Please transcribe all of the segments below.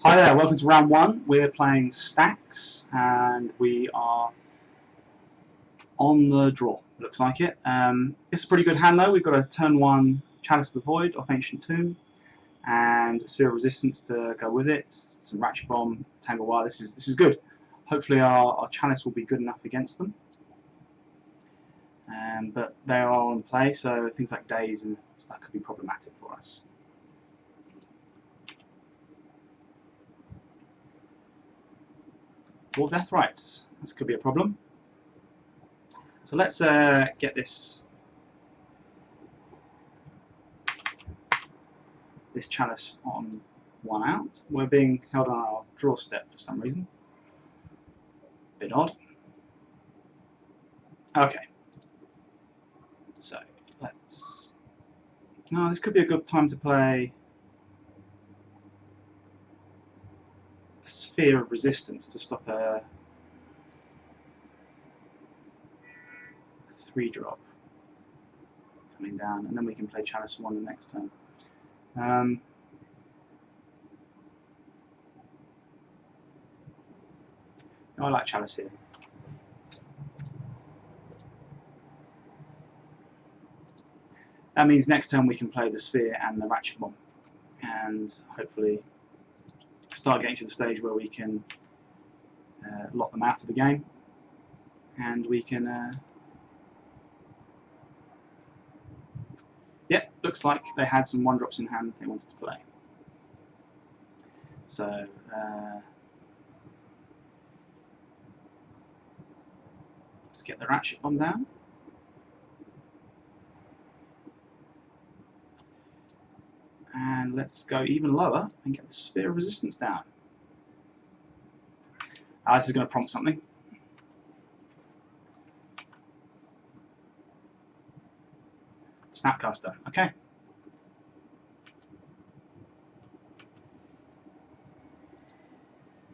Hi there, welcome to round one. We're playing stacks and we are on the draw, looks like it. This is a pretty good hand though. We've got a turn one Chalice of the Void off Ancient Tomb and Sphere of Resistance to go with it, some Ratchet Bomb, Tangle Wire. This is good. Hopefully our Chalice will be good enough against them. But they are on play, so things like Daze and stuff could be problematic for us. Dwarf Deathrites, this could be a problem. So let's get this Chalice on one out. We're being held on our draw step for some reason. Bit odd. Okay. So let's. No, this could be a good time to play a Sphere of Resistance to stop a 3-drop coming down, and then we can play Chalice 1 the next turn. I like Chalice here. That means next turn we can play the Sphere and the Ratchet Bomb, and hopefully start getting to the stage where we can lock them out of the game, and we can. Yep, looks like they had some 1-drops in hand they wanted to play. So let's get the Ratchet Bomb down. And let's go even lower and get the Sphere of Resistance down. This is going to prompt something. Snapcaster, okay.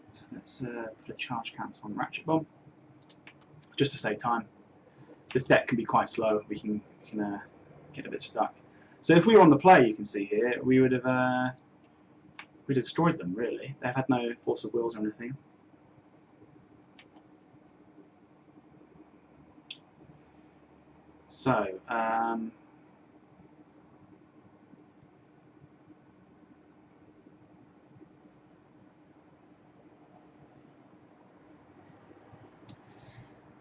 So let's put a charge cancel on Ratchet Bomb, just to save time. This deck can be quite slow, we can get a bit stuck. So if we were on the play, you can see here, we would have destroyed them, really. They've had no force of wills or anything. So,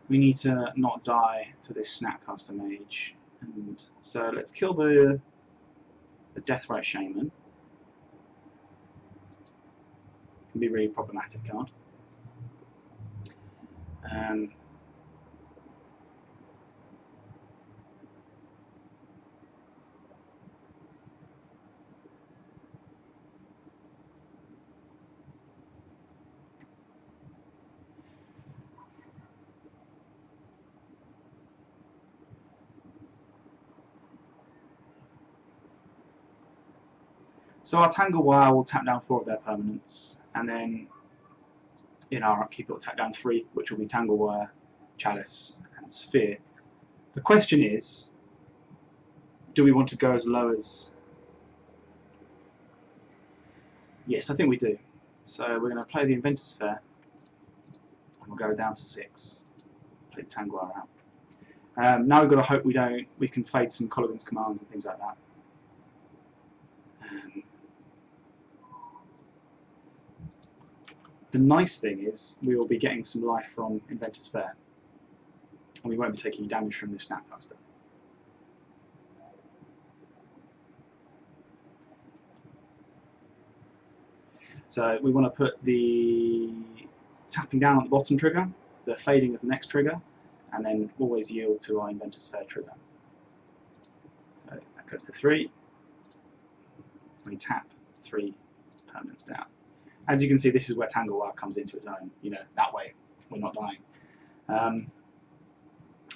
we need to not die to this Snapcaster Mage. And so let's kill the Deathrite Shaman. Can be really problematic card. So our Tangle Wire will tap down 4 of their permanents, and then in our upkeep it will tap down 3, which will be Tangle Wire, Chalice, and Sphere. The question is, do we want to go as low as... Yes, I think we do. So we're going to play the Inventor's Fair, and we'll go down to 6. Play the Tangle Wire out. Now we've got to hope we can fade some Kolaghan's commands and things like that. The nice thing is we will be getting some life from Inventor's Fair, and we won't be taking damage from this Snapcaster. So we want to put the tapping down at the bottom trigger, the fading as the next trigger, and then always yield to our Inventor's Fair trigger. So that goes to 3. We tap 3 permanents down. As you can see, this is where Tangle Wire comes into its own. That way we're not dying.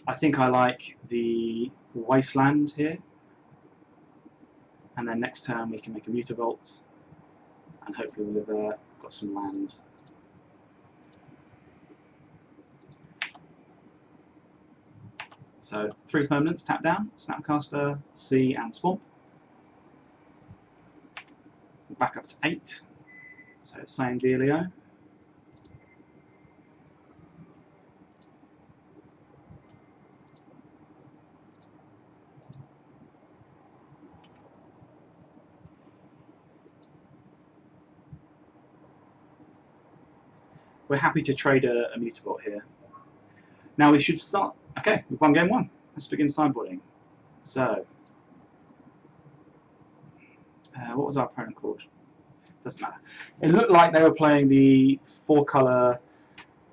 I think I like the Wasteland here, and then next turn we can make a Mutavault, and hopefully we'll have got some land. So 3 permanents, tap down, Snapcaster, Sea and Swamp. Back up to 8. So same dealio. We're happy to trade a Mutabot here. Now we should start. Okay, we've won game one. Let's begin sideboarding. So, what was our opponent called? Doesn't matter. It looked like they were playing the 4-color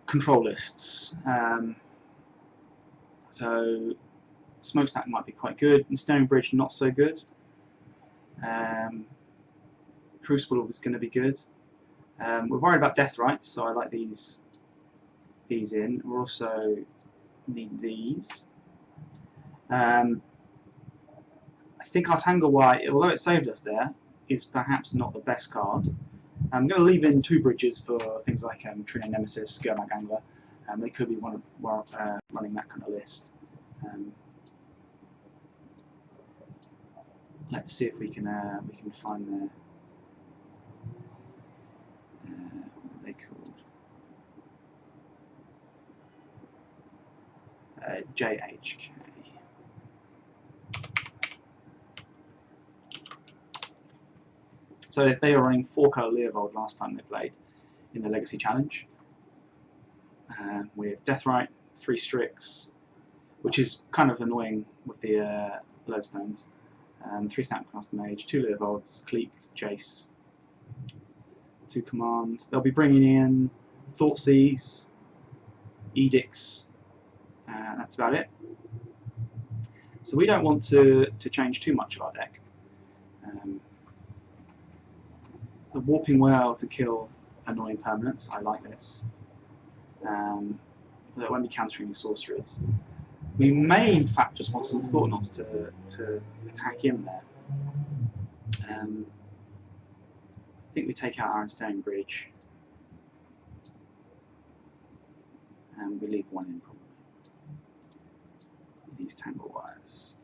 control lists. So, Smokestack might be quite good. Ensnaring Bridge not so good. Crucible was going to be good. We're worried about Deathrite, so I like these in. We also need these. I think our Tangle White, although it saved us there, is perhaps not the best card. I'm going to leave in 2 bridges for things like Trine Nemesis, Gurmag Angler. They could be running that kind of list. Let's see if we can find their what are they called? JHK. So they were running 4-color Leovold last time they played in the Legacy Challenge, with Deathrite, 3 Strix, which is kind of annoying with the Lodestones, 3 Snapcaster Mage, 2 Leovolds, Cleek, Jace, 2 Command. They'll be bringing in Thoughtseize, Edicts, that's about it. So we don't want to change too much of our deck. The Warping Well to kill annoying permanents, I like this. That won't be countering the sorcerers. We may, in fact, just want some Thought-Knots to attack in there. I think we take out our Ensnaring Bridge. And we leave 1 in, probably. These Tangle Wires.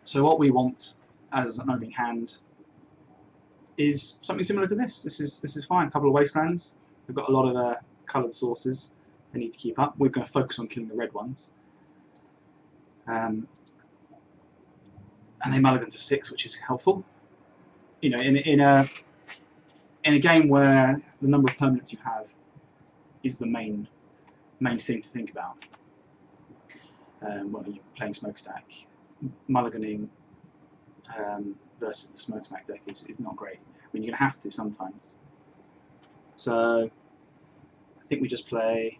So what we want as an opening hand is something similar to this. This is fine. A couple of Wastelands. We've got a lot of coloured sources they need to keep up. We're going to focus on killing the red ones. And they mulligan to 6, which is helpful. You know, in a game where the number of permanents you have is the main thing to think about. When you're playing Smokestack, mulliganing versus the Smokestack deck is not great. I mean, you're going to have to sometimes. So I think we just play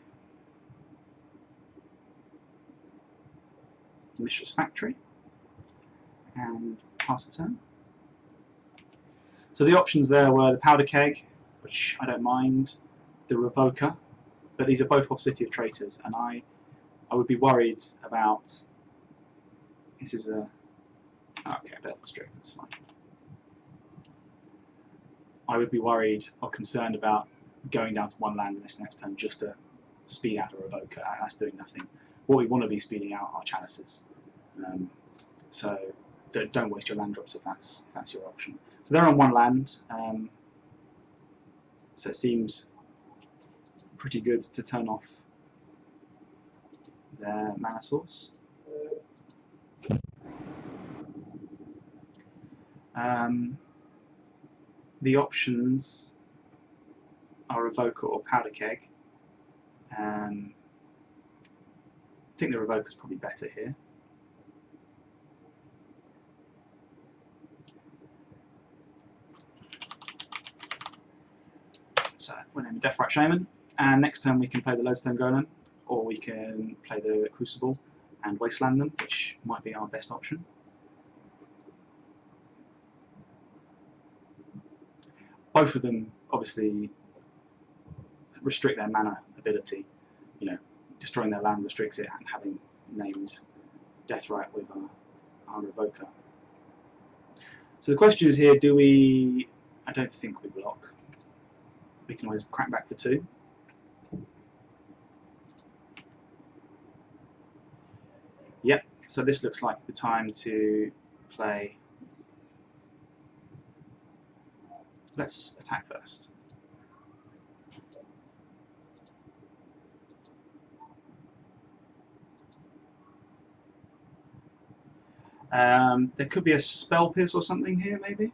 Mishra's Factory and pass the turn. So the options there were the Powder Keg, which I don't mind, the Revoker, but these are both off City of Traitors, and I would be worried about. This is a okay, Baleful Strix, that's fine. I would be worried or concerned about going down to 1 land in this next turn just to speed out a Revoker. That's doing nothing. What we want to be speeding out are Chalices. So don't waste your land drops if that's your option. So they're on 1 land. So it seems pretty good to turn off their mana source. The options are Revoker or Powder Keg. I think the Revoker is probably better here. So we're naming Deathrite Shaman, and next turn we can play the Lodestone Golem, or we can play the Crucible and Wasteland them, which might be our best option. Both of them obviously restrict their mana ability. You know, destroying their land restricts it, and having named Deathrite with our Revoker. So the question is here, do we... I don't think we block. We can always crack back for 2. Yep, so this looks like the time to play. Let's attack first. There could be a spell pierce or something here, maybe.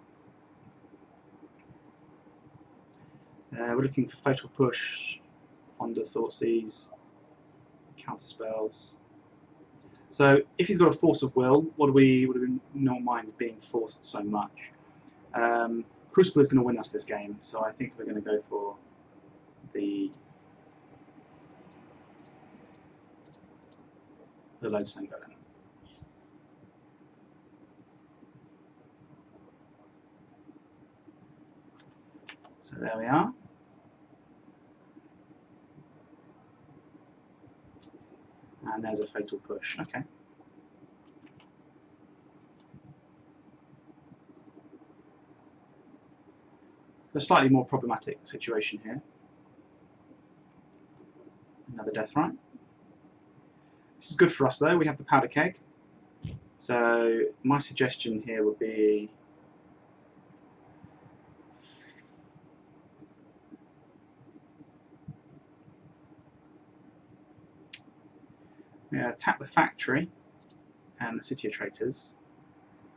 We're looking for fatal push, ponder, Thoughtseize, counter spells. So if he's got a force of will, would we not mind being forced so much? Crucible is going to win us this game, so I think we're going to go for the Lodestone Golem. So there we are. And there's a fatal push. Okay. A slightly more problematic situation here. Another Deathrite. This is good for us though, we have the Powder Keg. So my suggestion here would be attack the factory and the City of Traitors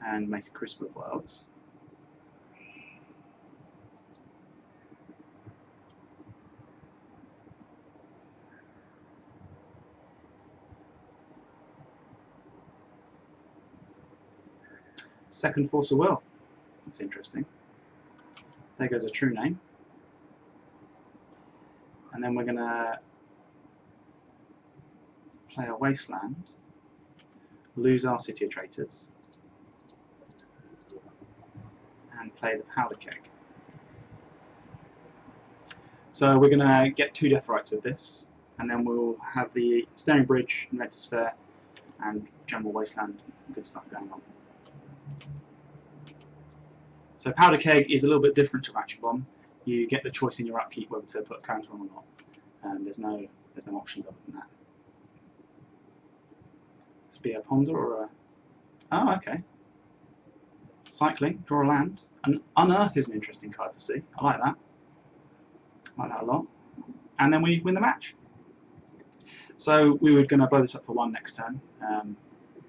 and make a Crucible of Worlds. Second Force of Will. That's interesting. There goes a true name. And then we're going to play a Wasteland, lose our City of Traitors, and play the Powder Keg. So we're going to get 2 Deathrites with this, and then we'll have the Staring Bridge, Inventor's Fair, and General Wasteland, good stuff going on. So Powder Keg is a little bit different to Ratchet Bomb. You get the choice in your upkeep whether to put a counter on or not. There's no options other than that. This be a Ponder or a... Oh, okay. Cycling, draw a land. And Unearth is an interesting card to see. I like that. I like that a lot. And then we win the match. So we were going to blow this up for 1 next turn.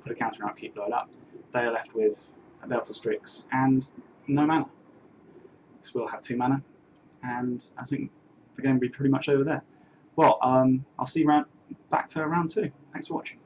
Put a counter in upkeep, blow it up. They are left with a Baleful Strix and no mana. So we'll have 2 mana. And I think the game will be pretty much over there. Well, I'll see you back for round 2. Thanks for watching.